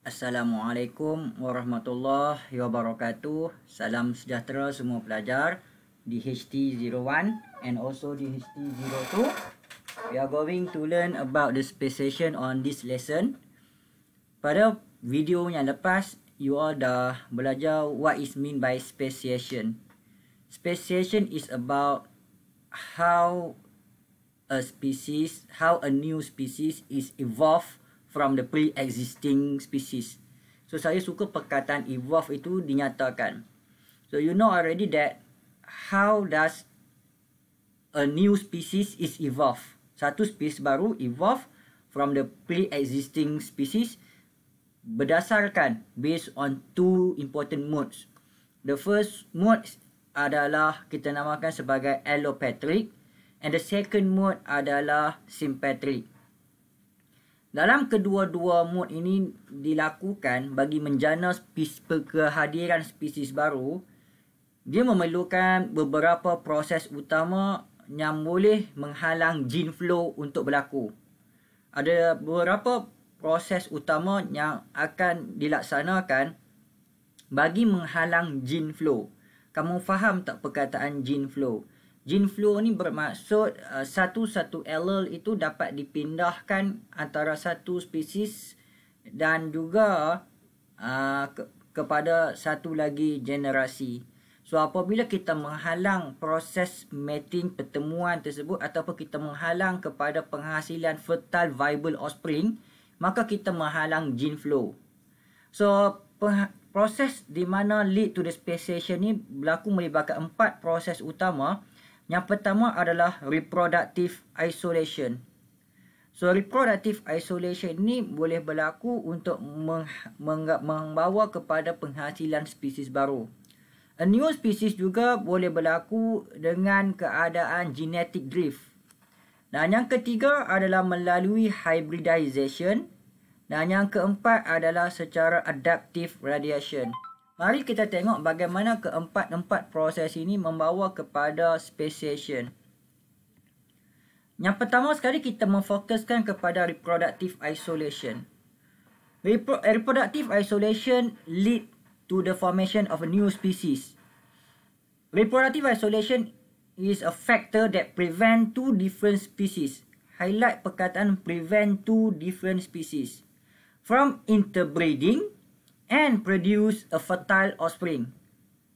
Assalamualaikum warahmatullahi wabarakatuh. Salam sejahtera semua pelajar di HT01 and also di HT02. We are going to learn about the speciation on this lesson. Pada video yang lepas, you all dah belajar what is mean by speciation. Speciation is about how a new species is evolved from the pre-existing species. So saya suka perkataan evolve itu dinyatakan. So you know already that how does a new species is evolve. Satu spesies baru evolve from the pre-existing species berdasarkan based on two important modes. The first mode adalah kita namakan sebagai allopatric and the second mode adalah sympatric. Dalam kedua-dua mode ini dilakukan bagi menjana kehadiran spesies baru, dia memerlukan beberapa proses utama yang boleh menghalang gene flow untuk berlaku. Ada beberapa proses utama yang akan dilaksanakan bagi menghalang gene flow. Kamu faham tak perkataan gene flow? Gene flow ni bermaksud satu-satu allele itu dapat dipindahkan antara satu spesies dan juga kepada satu lagi generasi. So apabila kita menghalang proses mating pertemuan tersebut ataupun kita menghalang kepada penghasilan fertile viable offspring, maka kita menghalang gene flow. So proses di mana lead to the speciation ni berlaku melibatkan 4 proses utama. Yang pertama adalah reproductive isolation. So reproductive isolation ni boleh berlaku untuk membawa kepada penghasilan spesies baru. A new species juga boleh berlaku dengan keadaan genetic drift. Dan yang ketiga adalah melalui hybridization. Dan yang keempat adalah secara adaptive radiation. Mari kita tengok bagaimana keempat-empat proses ini membawa kepada speciation. Yang pertama sekali kita memfokuskan kepada reproductive isolation. Reproductive isolation lead to the formation of a new species. Reproductive isolation is a factor that prevent two different species. Highlight perkataan prevent two different species from interbreeding and produce a fertile offspring.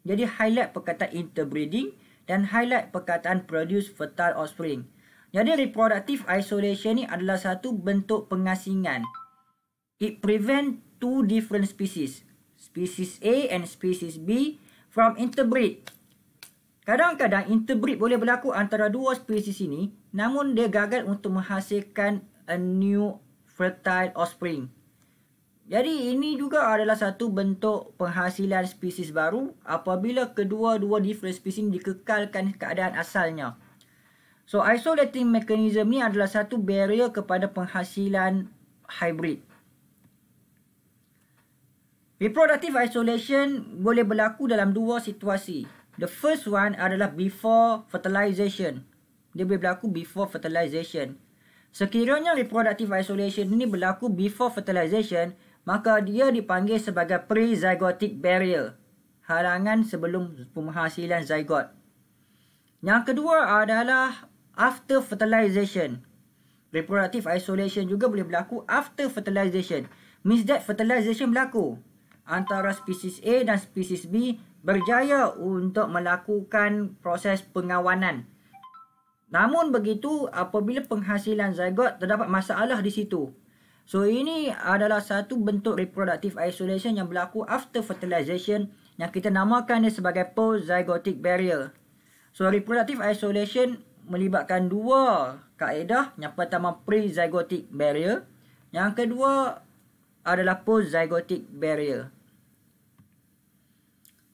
Jadi highlight perkataan interbreeding dan highlight perkataan produce fertile offspring. Jadi reproductive isolation ni adalah satu bentuk pengasingan. It prevent two different species, species A and species B, from interbreed. Kadang-kadang interbreed boleh berlaku antara dua spesies ini, namun dia gagal untuk menghasilkan a new fertile offspring. Jadi ini juga adalah satu bentuk penghasilan spesies baru apabila kedua-dua different spesies ini dikekalkan keadaan asalnya. So isolating mechanism ni adalah satu barrier kepada penghasilan hybrid. Reproductive isolation boleh berlaku dalam dua situasi. The first one adalah before fertilization. Dia boleh berlaku before fertilization. Sekiranya reproductive isolation ini berlaku before fertilization, maka dia dipanggil sebagai pre-zygotic barrier. Halangan sebelum penghasilan zygote. Yang kedua adalah after fertilization. Reproductive isolation juga boleh berlaku after fertilization. Means that fertilization berlaku. Antara spesies A dan spesies B berjaya untuk melakukan proses pengawanan. Namun begitu, apabila penghasilan zygote terdapat masalah di situ. So ini adalah satu bentuk reproductive isolation yang berlaku after fertilization yang kita namakan dia sebagai post-zygotic barrier. So reproductive isolation melibatkan dua kaedah. Yang pertama pre-zygotic barrier. Yang kedua adalah post-zygotic barrier.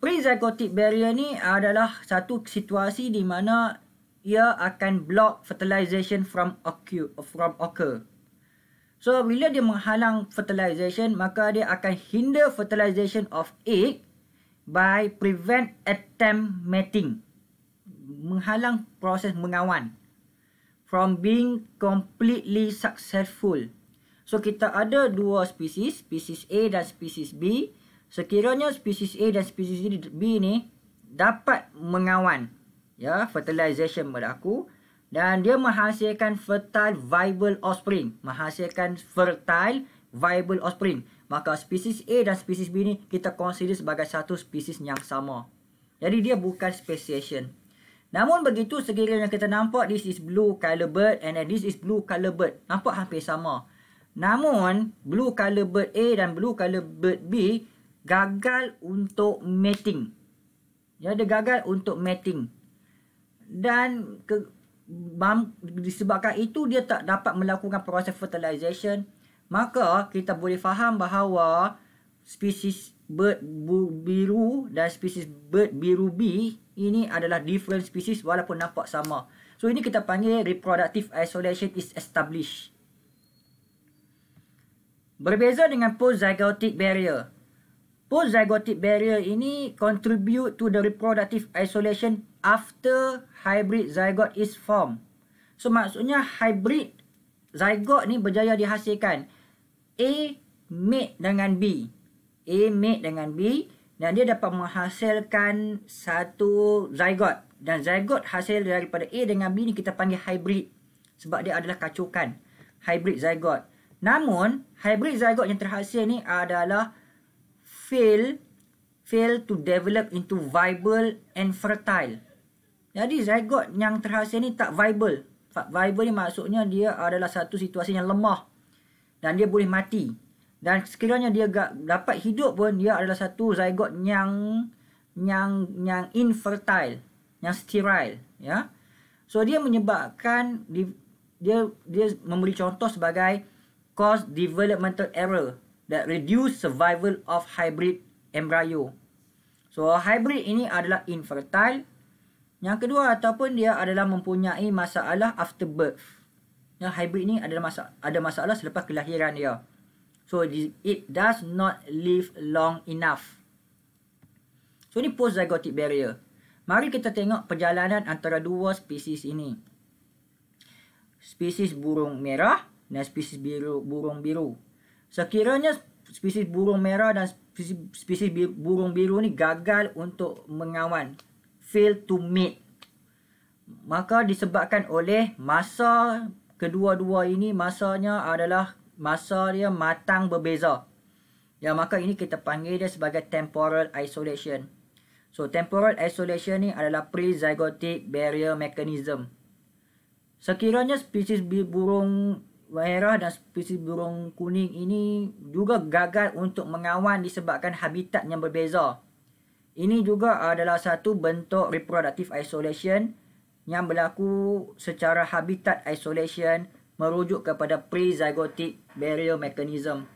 Pre-zygotic barrier ni adalah satu situasi di mana ia akan block fertilization from occur. So, bila dia menghalang fertilization, maka dia akan hinder fertilization of egg by prevent attempt mating. Menghalang proses mengawan from being completely successful. So kita ada dua spesies A dan spesies B. Sekiranya spesies A dan spesies B ni dapat mengawan, ya, fertilization berlaku dan dia menghasilkan fertile viable offspring, maka spesies A dan spesies B ni kita consider sebagai satu spesies yang sama. Jadi dia bukan speciation. Namun begitu, sekiranya kita nampak this is blue color bird and then this is blue color bird, nampak hampir sama. Namun blue color bird A dan blue color bird B gagal untuk mating. Ya, dia gagal untuk mating. Dan disebabkan itu dia tak dapat melakukan proses fertilization, maka kita boleh faham bahawa spesies bird biru dan spesies bird biru B ini adalah different species walaupun nampak sama. So ini kita panggil reproductive isolation is established. Berbeza dengan post-zygotic barrier. Post-zygotic barrier ini contribute to the reproductive isolation after hybrid zygote is formed. So maksudnya hybrid zygote ni berjaya dihasilkan. A mate dengan B. Dan dia dapat menghasilkan satu zygote. Dan zygote hasil daripada A dengan B ni kita panggil hybrid. Sebab dia adalah kacukan. Hybrid zygote. Namun, hybrid zygote yang terhasil ni adalah fail to develop into viable and fertile. Jadi zygote yang terhasil ni tak viable. Viable ni maksudnya dia adalah satu situasi yang lemah. Dan dia boleh mati. Dan sekiranya dia dapat hidup pun, dia adalah satu zygote yang infertile, yang sterile, ya. So dia menyebabkan dia memberi contoh sebagai cause developmental error that reduce survival of hybrid embryo. So hybrid ini adalah infertile. Yang kedua, ataupun dia adalah mempunyai masalah after birth. Yang hybrid ini adalah ada masalah selepas kelahiran dia. So it does not live long enough. So ini post-zygotic barrier. Mari kita tengok perjalanan antara dua spesies ini. Spesies burung merah dan spesies burung biru. Sekiranya spesies burung merah dan spesies burung biru ni gagal untuk mengawan, fail to mate, maka disebabkan oleh masa kedua-dua ini, masanya adalah masa dia matang berbeza. Ya, maka ini kita panggil dia sebagai temporal isolation. So temporal isolation ni adalah pre-zygotic barrier mechanism. Sekiranya spesies burung merah dan spesies burung kuning ini juga gagal untuk mengawan disebabkan habitat yang berbeza. Ini juga adalah satu bentuk reproductive isolation yang berlaku secara habitat isolation merujuk kepada pre-zygotic barrier mechanism.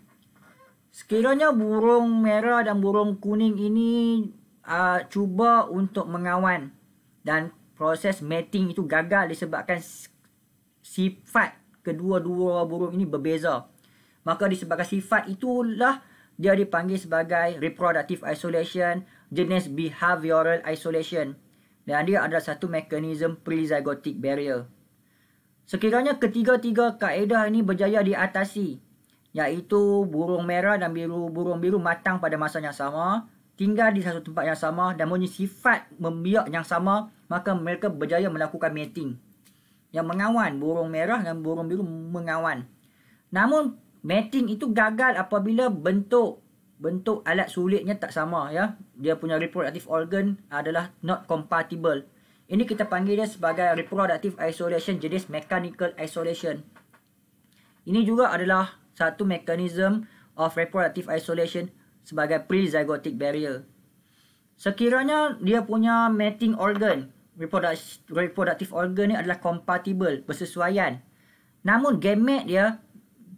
Sekiranya burung merah dan burung kuning ini cuba untuk mengawan dan proses mating itu gagal disebabkan sifat kedua-dua burung ini berbeza, maka disebabkan sifat itulah dia dipanggil sebagai reproductive isolation jenis behavioral isolation, dan dia adalah satu mekanisme pre-zygotic barrier. Sekiranya ketiga-tiga kaedah ini berjaya diatasi, iaitu burung merah dan burung biru matang pada masa yang sama, tinggal di satu tempat yang sama dan mempunyai sifat membiak yang sama, maka mereka berjaya melakukan mating. Yang mengawan, burung merah dan burung biru mengawan. Namun mating itu gagal apabila bentuk alat sulitnya tak sama, ya. Dia punya reproductive organ adalah not compatible. Ini kita panggil dia sebagai reproductive isolation jenis mechanical isolation. Ini juga adalah satu mekanisme of reproductive isolation sebagai pre-zygotic barrier. Sekiranya dia punya mating organ, reproductive organ ni adalah compatible, bersesuaian, namun gamet dia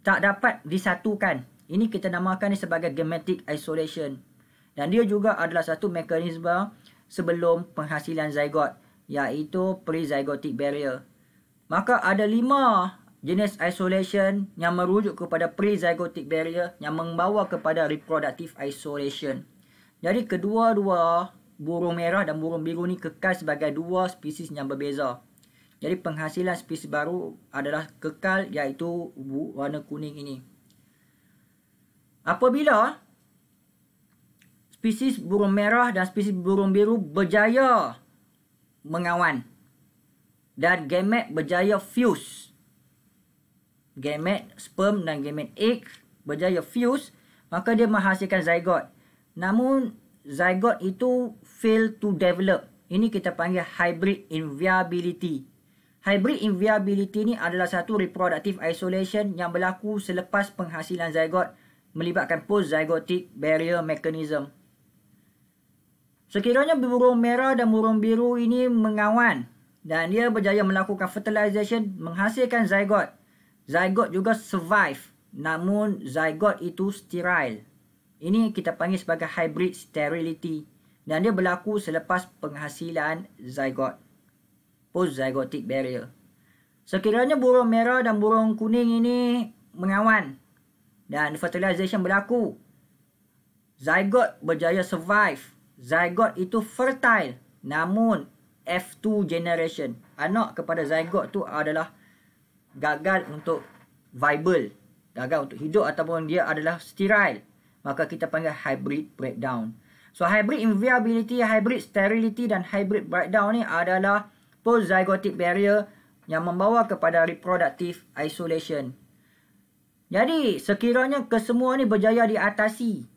tak dapat disatukan, ini kita namakan dia sebagai gametic isolation. Dan dia juga adalah satu mekanisme sebelum penghasilan zygote, iaitu pre-zygotic barrier. Maka ada 5 jenis isolation yang merujuk kepada pre-zygotic barrier yang membawa kepada reproductive isolation. Jadi kedua-dua burung merah dan burung biru ni kekal sebagai dua spesies yang berbeza. Jadi penghasilan spesies baru adalah kekal, iaitu warna kuning ini. Apabila spesies burung merah dan spesies burung biru berjaya mengawan dan gamet berjaya fuse, gamet sperm dan gamet egg berjaya fuse, maka dia menghasilkan zygote. Namun zygote itu fail to develop. Ini kita panggil hybrid inviability. Hybrid inviability ni adalah satu reproductive isolation yang berlaku selepas penghasilan zygote melibatkan post-zygotic barrier mechanism. Sekiranya burung merah dan burung biru ini mengawan dan dia berjaya melakukan fertilization menghasilkan zygote. Zygote juga survive, namun zygote itu sterile. Ini kita panggil sebagai hybrid sterility dan dia berlaku selepas penghasilan zygote, post-zygotic barrier. Sekiranya burung merah dan burung kuning ini mengawan dan fertilization berlaku, zygote berjaya survive. Zygote itu fertile, namun F2 generation, anak kepada zygote tu adalah gagal untuk viable, gagal untuk hidup ataupun dia adalah sterile. Maka kita panggil hybrid breakdown. So hybrid inviability, hybrid sterility dan hybrid breakdown ni adalah post-zygotic barrier yang membawa kepada reproductive isolation. Jadi sekiranya kesemua ni berjaya diatasi,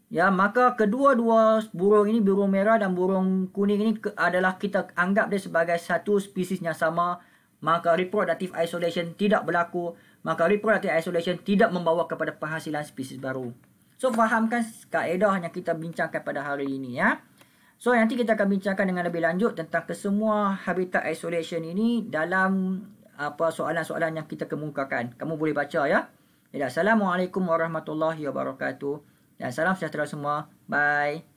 ya, maka kedua-dua burung ini, burung merah dan burung kuning ini adalah kita anggap dia sebagai satu spesies yang sama. Maka reproductive isolation tidak berlaku. Maka reproductive isolation tidak membawa kepada penghasilan spesies baru. So fahamkan kaedah yang kita bincangkan pada hari ini, ya. So nanti kita akan bincangkan dengan lebih lanjut tentang kesemua habitat isolation ini dalam soalan-soalan yang kita kemukakan. Kamu boleh baca, ya. Jadi, Assalamualaikum warahmatullahi wabarakatuh. Dan salam sejahtera semua. Bye.